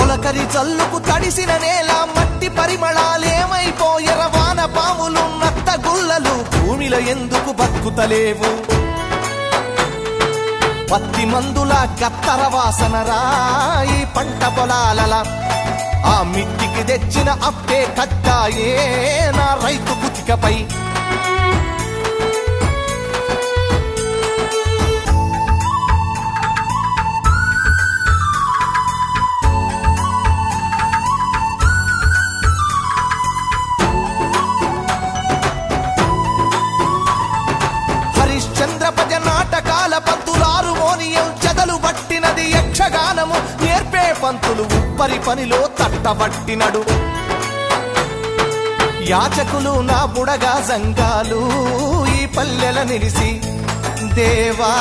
తొలకరి జల్లుకు తడిసిన నేల మట్టి పరిమళాలేమైపోయెర వాన పాములు నత్త గుల్లలు భూమిలో ఎందుకు బతుకుతలేవు పత్తి మందుల కత్తర వాసన రాయి పంట పొలాలల ఆ మిట్టికి తెచ్చిన అప్పే కట్టాయే నా రైతు కుతికపై హరిశ్చంద్రపజ నాటకాల పంతులారు మోనియం చెదలు పట్టినది యక్షగానము నేర్పే పంతులు ఉప్పరి పనిలో తట్టబట్టినడు యాచకులు నా బుడగా సంఘాలు ఈ పల్లెల నిలిసి దేవా